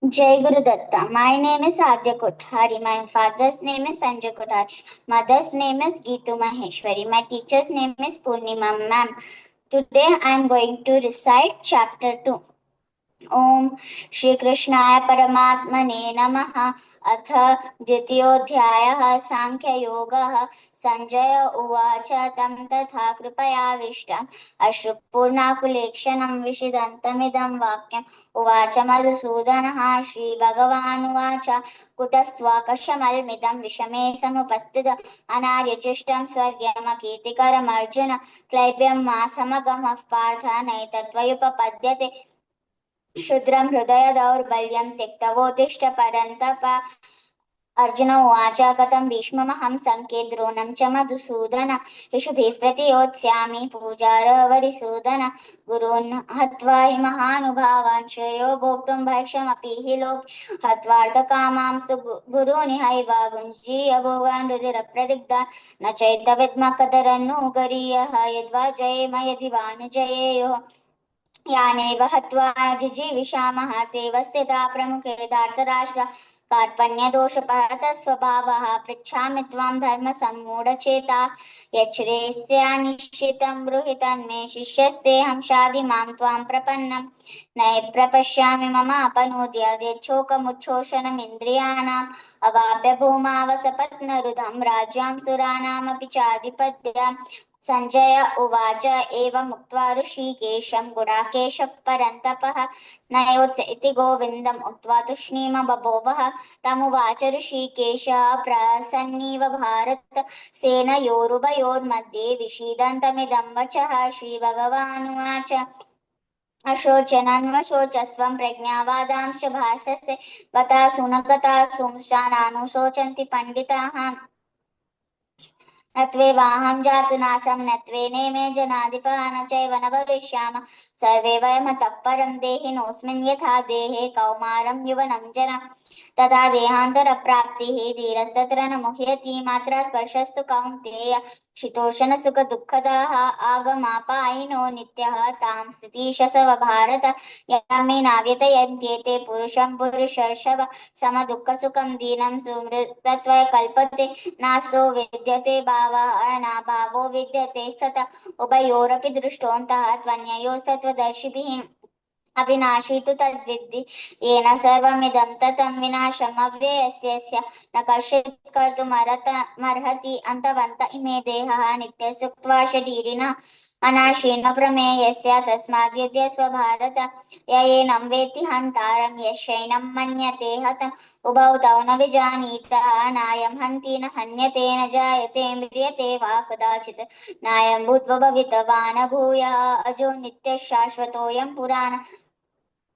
Jai Guru Datta. My name is Adya Kothari. My father's name is Sanjay Kothari. Mother's name is Geetu Maheshwari. My teacher's name is Purnima ma'am. Today I am going to recite chapter 2. ओम श्री कृष्णाय परमात्मने नमः। अथ द्वितीयोऽध्यायः सांख्ययोगः। संजय उवाच तं तथा कृपयाविष्टम् अश्रुपूर्णाकुलेक्षणं विषिदन्तमिदं वाक्यम् उवाच मधुसूदनः। श्रीभगवानुवाच कुतस्त्वाकशमलमिदं विषमे समुपस्थित अनार्यचिष्टं स्वर्ग्यमकीर्तिकरमर्जुन क्लैब्यं मा समगमः पार्थ नैतत्त्वयुपपद्यते क्षुद्रं हृदय दौर्बल्यं त्यक्तवोत्तिष्ठ परन्तप। अर्जुन उवाच कथं भीष्ममहं सङ्ख्ये द्रोणं च मधुसूदन ऋषिभिः प्रतियोत्स्यामि पूजारवरिसूदन गुरून् हत्वा हि महानुभावान् श्रेयो भोक्तुं भैक्षमपि हि लोके हत्वार्थकामांस्तु गुरूनिहैव भुञ्जीय भोगान् रुधिरप्रदिग्धा न चैतविद्मकदरन्नु गरीयः यद्वा जयेम यदि वा न जयेयुः यानेव हत्वा जिजीविषामः ते वस्थिता प्रमुखे धार्तराष्ट्र कार्पण्यदोषपहतस्वभावः पृच्छामि त्वां धर्मसम्मूढचेता यच्छ्रेयस्यानिश्चितं ब्रूहि तन्मे शिष्यस्तेऽहं शाधि मां त्वां प्रपन्नं न हि प्रपश्यामि ममापनोद्य यच्छोकमुच्छोषणमिन्द्रियाणाम् अवाप्य भूमावसपत्नरुधं राज्यां सुराणामपि चाधिपत्यम् संजय उवाच एवमुक्त्वा ऋषिकेशं गुडाकेशः परन्तपः नयोत्स इति गोविन्दम् उक्त्वा तूष्णीमबभूवः तमुवाच ऋषिकेशः प्रसन्नीव भारत सेनयोरुभयोर्मध्ये विषीदन्तमिदं वचः श्रीभगवानुवाच अशोचनन्वशोचस्त्वं प्रज्ञावादांश्च भाषसे गतासु न गतासूंश्चानानुशोचन्ति पण्डिताः न त्वेवाहं जातु नासं न त्वेनेमे जनाधिपः न चैव न भविष्यामः सर्वे वयमतः परं देहिनोऽस्मिन् यथा देहे कौमारं यौवनं जरा तथा देहान्तरप्राप्तिः धीरस्तत्र न मुह्यति मात्रा स्पर्शस्तु कौन्तेय शीतोष्णसुखदुःखदाः आगमापायिनो नित्यः तां स्थितिशसव भारत यमे नाव्यतयन्त्येते पुरुषं पुरुषर्षभ समदुःखसुखं दीनं सुमृतत्वय कल्पते नासो विद्यते भावः नाभावो विद्यते स्ततः उभयोरपि दृष्टोऽन्तः त्वन्ययोस्तत्त्वदर्शिभिः अविनाशी तु तद्विद्धि येन सर्वमिदं ततं विनाशमव्ययस्य न कश्चित् कर्तुमर्हति अन्तवन्त इमे देहाः नित्यसुक्त्वा शरीरिणः अनाशीन प्रमेयस्य तस्माद्युध्य स्वभारत य एनं वेत्ति हन्तारं यश्चैनं मन्यते हतम् उभौ तौ न विजानीतः नायं हन्ति न हन्यते न जायते म्रियते वा कदाचित् नायं भूत्वा भवितवान् भूयः अजो नित्यः शाश्वतोऽयं पुराणः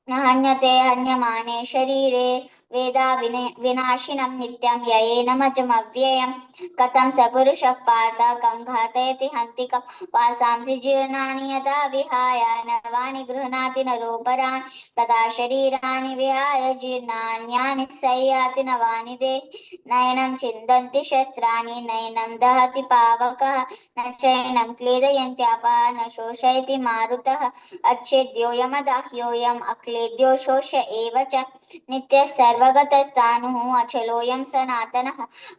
न हन्यते हन्यमाने शरीरे वेदा विनाशिनं नित्यं ययेनमजमव्ययं कथं स पुरुषः पार्थ कं घातयति हन्तिकं वासांसि जीर्णानि यदा विहाय नवानि गृह्णाति नरोपराणि तथा शरीराणि विहाय जीर्णान्यानि संयाति नवानि देहि नैनं छिन्दन्ति शस्त्राणि नैनं दहति पावकः न चैनं क्लेदयन्त्यापः न शोषयति मारुतः अच्छेद्योऽयमदाह्योऽयम् अक्लेद्यो शोष्य एव च नित्यः सर्वगतस्तानुः अचलोऽयं सनातनः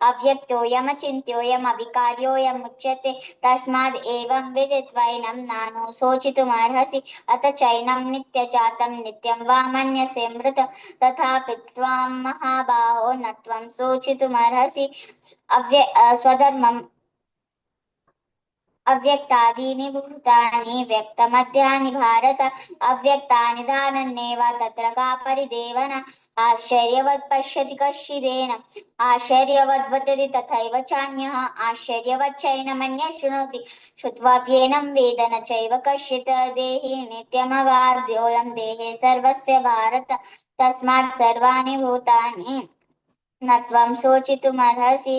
अव्यक्तोऽयमचिन्त्योऽयम् अविकार्योऽयमुच्यते तस्माद् एवं विदित्वैनं नानो शोचितुमर्हसि अथ चैनं नित्यजातं नित्यं वा मन्यसे मृत तथापि त्वां महाबाहो न त्वं शोचितुमर्हसि स्वधर्मं अव्यक्तादीनि भूतानि व्यक्तमध्यानि भारत अव्यक्तानि दानन्येव तत्र का परिदेवना आश्चर्यवत् पश्यति कश्चिदेन आश्चर्यवद् तथैव चान्यः आश्चर्यवच्चैनमन्यः शृणोति श्रुत्वाप्येनं वेद न चैव कश्चित् देहि नित्यमवाद्योऽयं देहे सर्वस्य भारत तस्मात् सर्वाणि भूतानि न त्वं शोचितुमर्हसि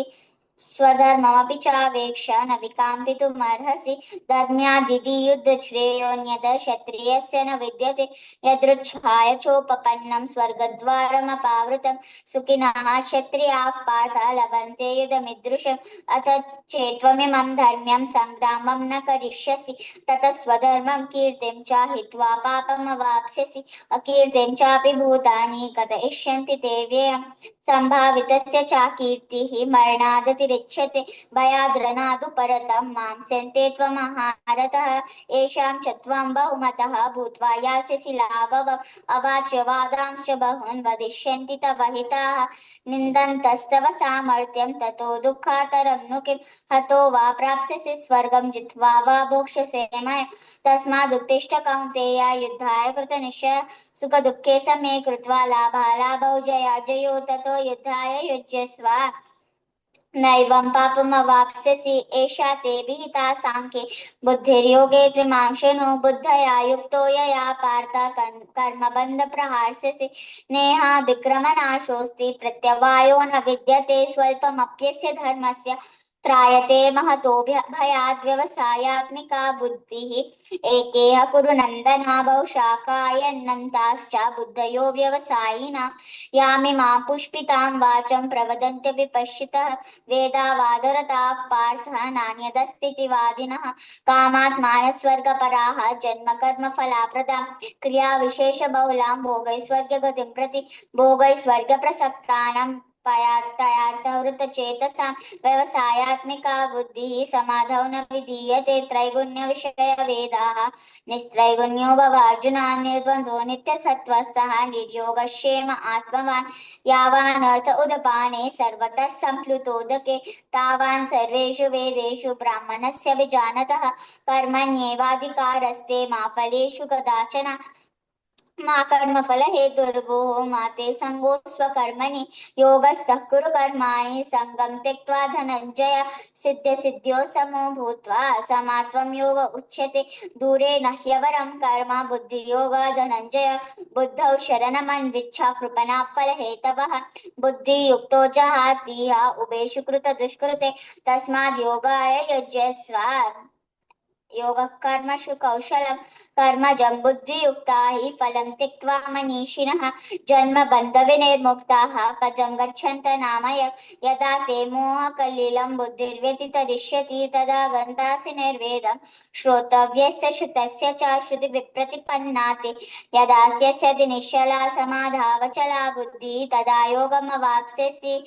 स्वधर्ममपि चावेक्ष न विकाम्पितुमर्हसि धर्म्यादिति युद्धश्रेयोऽन्यत् क्षत्रियस्य न विद्यते यदृच्छाय चोपपन्नं स्वर्गद्वारमपावृतं सुखिनः क्षत्रियाः पार्थ लभन्ते युधमीदृशम् अथ चेत्त्वमिमं धर्म्यं सङ्ग्रामं न करिष्यसि ततः स्वधर्मं कीर्तिं च हित्वा पापमवाप्स्यसि अकीर्तिं चापि भूतानि कथयिष्यन्ति ते व्ययम् सम्भावितस्य च कीर्तिः मरणादतिरिच्यते भयाद्रनादु परतं मां सेन्ते त्वमहारथः येषां च त्वं बहुमतः भूत्वा यास्यसि लाघवम् अवाच्य वादांश्च बहून् वदिष्यन्ति तव हिताः निन्दन्तस्तव सामर्थ्यं ततो दुःखातरं नु किं हतो वा प्राप्स्यसि स्वर्गं जित्वा वा भोक्ष्यसे मया तस्मादुत्तिष्ठ कौन्तेय युद्धाय कृतनिश्चयः सुखदुःखे समे कृत्वा लाभालाभौ जयाजयो ततो युद्धाय युज्यस्व नैवं पापमवाप्स्यसि एषा ते विहिता साङ्ख्ये बुद्धिर्योगे त्विमां शृणु बुद्धया युक्तो यया पार्थ कर्मबन्धप्रहास्यसि नेहा विक्रमनाशोऽस्ति प्रत्यवायो न विद्यते स्वल्पमप्यस्य धर्मस्य त्रायते महतो भयाद् व्यवसायात्मिका बुद्धिः एकेह कुरु नन्दना बहुशाखायन्नन्ताश्च बुद्धयो व्यवसायिना यामिमां पुष्पितां वाचं प्रवदन्त्य विपश्चितः वेदावादरताः पार्थ नान्यदस्तीतिवादिनः कामात्मानस्वर्गपराः जन्मकर्मफलाप्रदां क्रियाविशेषबहुलां भोगैश्वर्गगतिं प्रति भोगैश्वर्गप्रसक्तानां पयात्तयार्थवृतचेतसां व्यवसायात्मिका बुद्धिः समाधौ न विधीयते त्रैगुण्यविषयवेदाः निस्त्रैगुण्यो भवार्जुना निर्द्वन्द्वो नित्यसत्त्वस्थः निर्योगक्षेम आत्मवान् यावानर्थ उदपाने सर्वतः सम्प्लुतोदके तावान् सर्वेषु वेदेषु ब्राह्मणस्य विजानतः कर्मण्येवाधिकारस्ते मा फलेषु कदाचन मा कर्मफलहेतुर्भुः मा ते सङ्गो स्वकर्मणि योगस्थः कुरु कर्माणि सङ्गं त्यक्त्वा धनञ्जय सिद्ध्यसिद्ध्यो समो भूत्वा समात्वं योग उच्यते दूरेण ह्यवरं कर्म बुद्धियोगः धनञ्जय बुद्धौ शरणमन्विच्छा कृपणा फलहेतवः बुद्धियुक्तो जहातीह उभेषु कृतदुष्कृते तस्माद् योगाय युज्यस्व योगः कर्मसु कौशलं कर्मजं बुद्धियुक्ता हि फलं त्यक्त्वा मनीषिणः जन्मबन्धविनिर्मुक्ताः पदं गच्छन्त नामय यदा ते मोहकलिलं बुद्धिर्व्यतितरिष्यति तदा गन्तासि निर्वेदं श्रोतव्यस्य श्रुतस्य च श्रुतिविप्रतिपन्ना ते यदा स्यसति निश्चला समाधावचला बुद्धिः तदा योगमवाप्स्यसि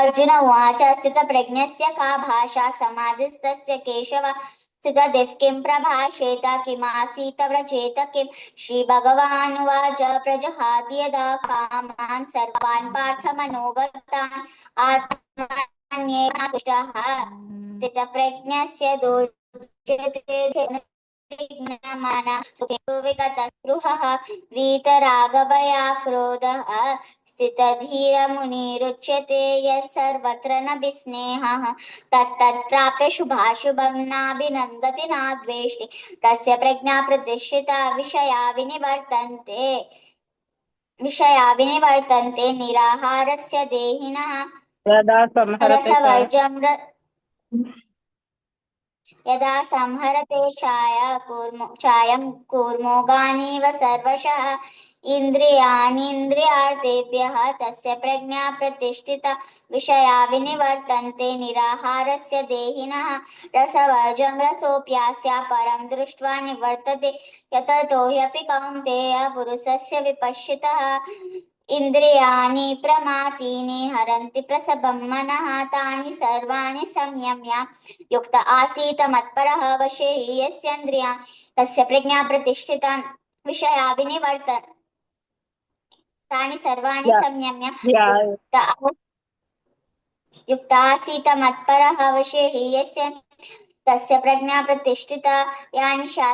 अर्जुन उवाच स्थितप्रज्ञस्य का भाषा समाधिस्तस्य केशव स्थितदिः किं प्रभाषेत किमासीत व्रजेत किं श्रीभगवानुवाच प्रजहाति यदा कामान् सर्वान् पार्थमनोगतान् आत्मन्येवातुष्टः स्थितप्रज्ञस्य दोच्यते विगतस्पृहः वीतरागभयाक्रोधः स्थितधीरमुनिरुच्यते यः सर्वत्र न विस्नेहः तत्तत्प्राप्य शुभाशुभं नाभिनन्दति नाद्वेष्टि तस्य प्रज्ञा प्रतिष्ठिता विषया विनिवर्तन्ते निराहारस्य देहिनः यदा संहरते चायं कूर्मोगानीव सर्वशः इन्द्रियाणीन्द्रियार्थेभ्यः तस्य प्रज्ञा प्रतिष्ठिता विषया विनिवर्तन्ते निराहारस्य देहिनः रसवर्जं रसोऽप्यास्य परं दृष्ट्वा निवर्तते यततो ह्यपि कौन्तेय पुरुषस्य विपश्चितः इन्द्रियाणि प्रमाथीनि हरन्ति प्रसभं मनः तानि सर्वाणि संयम्य युक्त आसीत मत्परः वशे हि यस्येन्द्रियाणि तस्य प्रज्ञा प्रतिष्ठिता विषया विनिवर्तन्ते तानि सर्वाणि संयम्य युक्त आसीत मत्परः वशे हि यस्य तस्य प्रज्ञा प्रतिष्ठिता यानि सा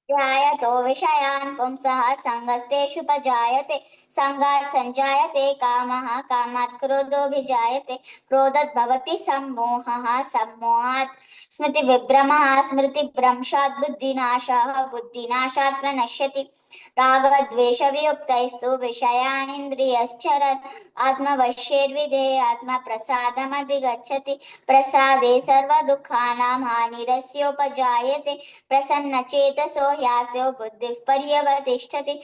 ध्यायतो विषयान् पुंसः सङ्गस्तेषुपजायते सङ्गात् सञ्जायते कामः कामात् क्रोधोऽभिजायते क्रोधात् भवति सम्मोहः सम्मोहात् स्मृतिविभ्रमः स्मृतिभ्रंशात् बुद्धिनाशः बुद्धिनाशात् प्रणश्यति रागद्वेषवियुक्तैस्तु विषयानिन्द्रियश्चरन् आत्मवश्यैर्विधेय आत्मप्रसादमधिगच्छति प्रसादे सर्वदुःखानां हानिरस्योपजायते प्रसन्नचेतसो ह्यास्यो बुद्धिः पर्यवतिष्ठति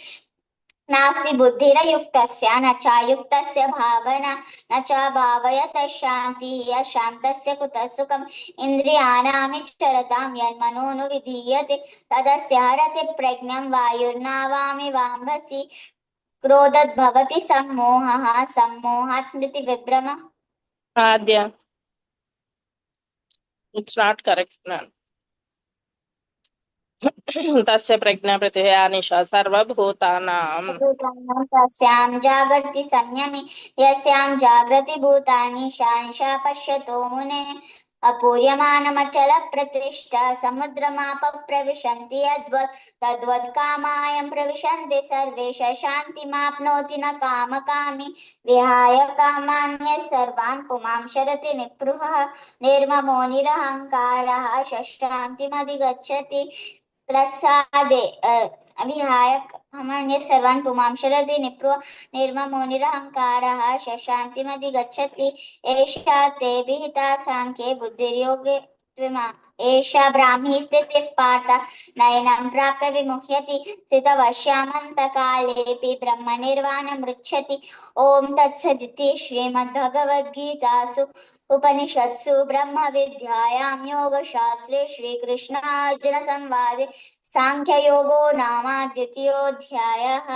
नास्ति बुद्धिरयुक्तस्य न चायुक्तस्य भावना न च भावयतः शान्तिः अशान्तस्य कुतः सुखम् इन्द्रियाणामिचरतां यन्मनोनुविधीयते तदस्य हरति प्रज्ञं वायुर्नावामिवाम्भसि क्रोधद्भवति सम्मोहः सम्मोहात् स्मृतिविभ्रमः Adya, it's not correct. No. तस्य प्रज्ञा पृथिव्या निशा सर्वभूतानां तस्यां जागर्ति संयमी यस्यां जागृति भूतानि शानिशा पश्यतो मुने अपूर्यमानमचलप्रतिष्ठा समुद्रमापः प्रविशन्ति यद्वत् तद्वत् कामायं प्रविशन्ति सर्वेश शान्तिमाप्नोति न कामकामी विहाय कामान्यः सर्वान् पुमां शरति निपृहः निर्ममो निरहङ्कारः शशान्तिमधिगच्छति प्रसादे विहाय कामान्यः सर्वान् पुमां शरति निपृहः निर्ममो निरहङ्कारः शशान्तिमधिगच्छति एषा ते विहिता साङ्ख्ये बुद्धिर्योगे एषा ब्राह्मी स्थितिः पार्थ नयनं प्राप्य विमुह्यति स्थितवश्यामन्तकालेऽपि ब्रह्मनिर्वाणमृच्छति ॐ तत्सदिति श्रीमद्भगवद्गीतासु उपनिषत्सु ब्रह्मविद्यायां योगशास्त्रे श्रीकृष्णार्जुनसंवादे सांख्ययोगो नाम द्वितीयोऽध्यायः.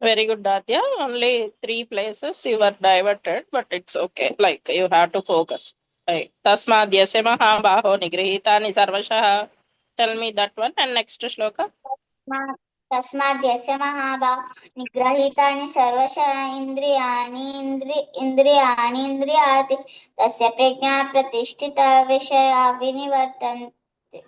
very good Adya. Only 3 places you were diverted, but it's okay. Like you have to focus. Right. Tasmadyasya mahabaho nigrihitani sarvashah. Tell me that one and next shloka. तस्माद्यस्य महाभाव निग्रहीतानि सर्वशः इन्द्रियाणि तस्य प्रज्ञा प्रतिष्ठिता विषया विनिवर्तन्ते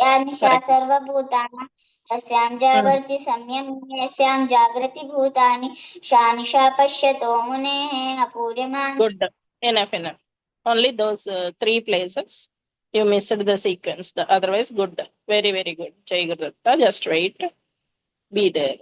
यानिशा सर्वभूतानां यस्यां जागर्ति संयमी यस्यां जागृति भूतानि Shanisha पश्यतो मुनेः अपूर्यमान्. Good. Enough. Only those 3 places you missed the sequence. The otherwise good. Very, very good. Jai Guru Datta. Just wait. Be there.